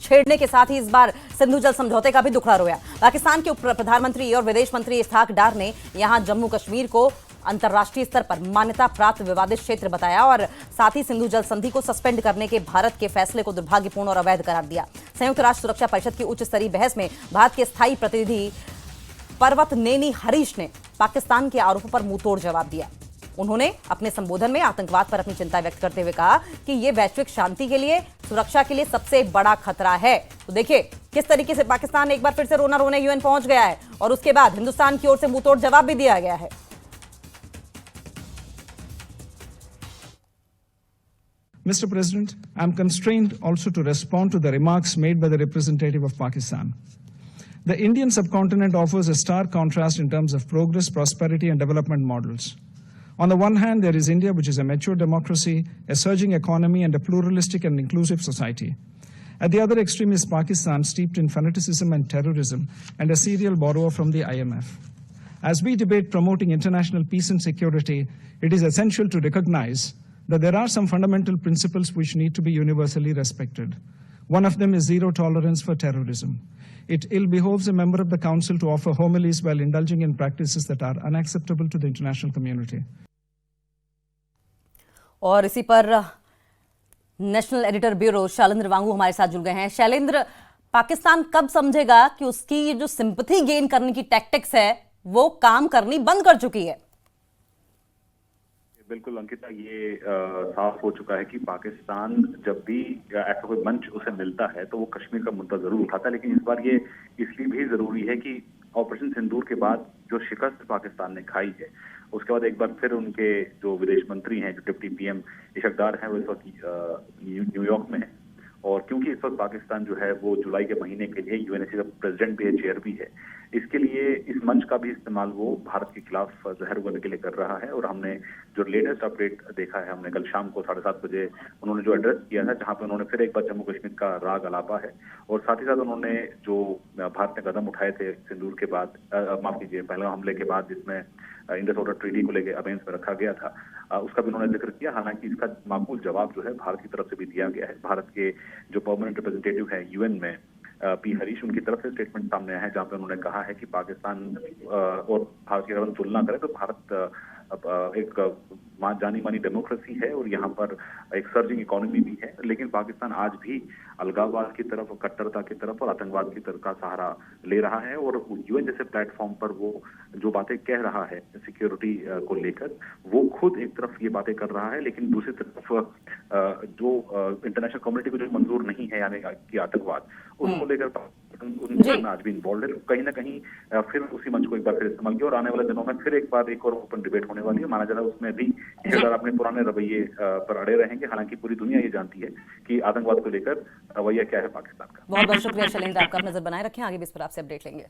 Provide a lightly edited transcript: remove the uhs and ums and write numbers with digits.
छेड़ने के साथ ही इस बार सिंधु जल समझौते का भी दुखड़ा रोया। पाकिस्तान के उप प्रधानमंत्री और विदेश मंत्री इसहाक डार ने यहां जम्मू कश्मीर को अंतर्राष्ट्रीय स्तर पर मान्यता प्राप्त विवादित क्षेत्र बताया और साथ ही सिंधु जल संधि को सस्पेंड करने के भारत के फैसले को दुर्भाग्यपूर्ण और अवैध करार दिया। संयुक्त राष्ट्र सुरक्षा परिषद की उच्च स्तरीय बहस में भारत के स्थायी प्रतिनिधि पर्वतनेनी हरीश ने पाकिस्तान के आरोपों पर मुंहतोड़ जवाब दिया। उन्होंने अपने संबोधन में आतंकवाद पर अपनी चिंता व्यक्त करते हुए कहा कि यह वैश्विक शांति के लिए, सुरक्षा के लिए सबसे बड़ा खतरा है। तो देखिए किस तरीके से पाकिस्तान एक बार फिर से रोना रोने यूएन पहुंच गया है और उसके बाद हिंदुस्तान की ओर से मुंहतोड़ जवाब भी दिया गया है। Mr. President, I am constrained also to respond to the remarks made by the representative of Pakistan. The Indian subcontinent offers a stark contrast in terms of progress, prosperity, and development models. On the one hand, there is India, which is a mature democracy, a surging economy, and a pluralistic and inclusive society. At the other extreme is Pakistan, steeped in fanaticism and terrorism, and a serial borrower from the IMF. As we debate promoting international peace and security, it is essential to recognize that there are some fundamental principles which need to be universally respected. One of them is zero tolerance for terrorism. It ill behoves a member of the Council to offer homilies while indulging in practices that are unacceptable to the international community. और इसी पर national editor bureau Shailendra वांगू हमारे साथ जुड़ गए हैं। शैलेंद्र, पाकिस्तान कब समझेगा कि उसकी ये जो सिंपैथी गेन करने की टैक्टिक्स है वो काम करनी बंद कर चुकी है? बिल्कुल अंकिता, ये साफ हो चुका है कि पाकिस्तान जब भी ऐसा कोई मंच उसे मिलता है तो वो कश्मीर का मुद्दा जरूर उठाता है, लेकिन इस बार ये इसलिए भी जरूरी है कि ऑपरेशन सिंदूर के बाद जो शिकस्त पाकिस्तान ने खाई है उसके बाद एक बार फिर उनके जो विदेश मंत्री हैं, जो डिप्टी पीएम इसहाक डार हैं, वो इस वक्त न्यूयॉर्क में है। और क्योंकि इस वक्त पाकिस्तान जो है वो जुलाई के महीने के लिए यूएनएससी का प्रेसिडेंट भी है, चेयर भी है, इसके लिए इस मंच का भी इस्तेमाल वो भारत के खिलाफ जहर उगलने के लिए कर रहा है। और हमने जो लेटेस्ट अपडेट देखा है, हमने कल शाम को 7:30 बजे उन्होंने जो एड्रेस किया था, जहां पे उन्होंने फिर एक बार जम्मू कश्मीर का राग अलापा है और साथ ही साथ उन्होंने जो भारत ने कदम उठाए थे सिंदूर के बाद, माफ कीजिए, पहले हमले के बाद जिसमें इंडस वाटर ट्रीटी को लेकर अबेंस में रखा गया था, उसका भी उन्होंने जिक्र किया। हालांकि इसका माकूल जवाब जो है भारत की तरफ से भी दिया गया है। भारत के जो परमानेंट रिप्रेजेंटेटिव है यूएन में, पी हरीश, उनकी तरफ से स्टेटमेंट सामने आया है जहां पे उन्होंने कहा है कि पाकिस्तान और भारत की अगर हम तुलना करें तो भारत एक जानी मानी डेमोक्रेसी है और यहाँ पर एक सर्जिंग इकोनॉमी भी है, लेकिन पाकिस्तान आज भी अलगाववाद की तरफ, कट्टरता की तरफ और आतंकवाद की तरफ का सहारा ले रहा है। और यूएन जैसे प्लेटफॉर्म पर वो जो बातें कह रहा है सिक्योरिटी को लेकर, वो खुद एक तरफ ये बातें कर रहा है, लेकिन दूसरी तरफ जो इंटरनेशनल कम्युनिटी को जो मंजूर नहीं है, यानी कि आतंकवाद, उसको लेकर आज भी इन्वॉल्व है। कहीं ना कहीं फिर उसी मंच को एक बार फिर इस्तेमाल किया और आने वाले दिनों में फिर एक बार एक और ओपन डिबेट होने वाली है। माना जा रहा है उसमें भी सरकार अपने पुराने रवैये पर अड़े रहेंगे। हालांकि पूरी दुनिया ये जानती है कि आतंकवाद को लेकर रवैया क्या है पाकिस्तान का। बहुत बहुत शुक्रिया शैलेंद्र, आपका नजर बनाए रखें, आगे भी इस पर आपसे अपडेट लेंगे।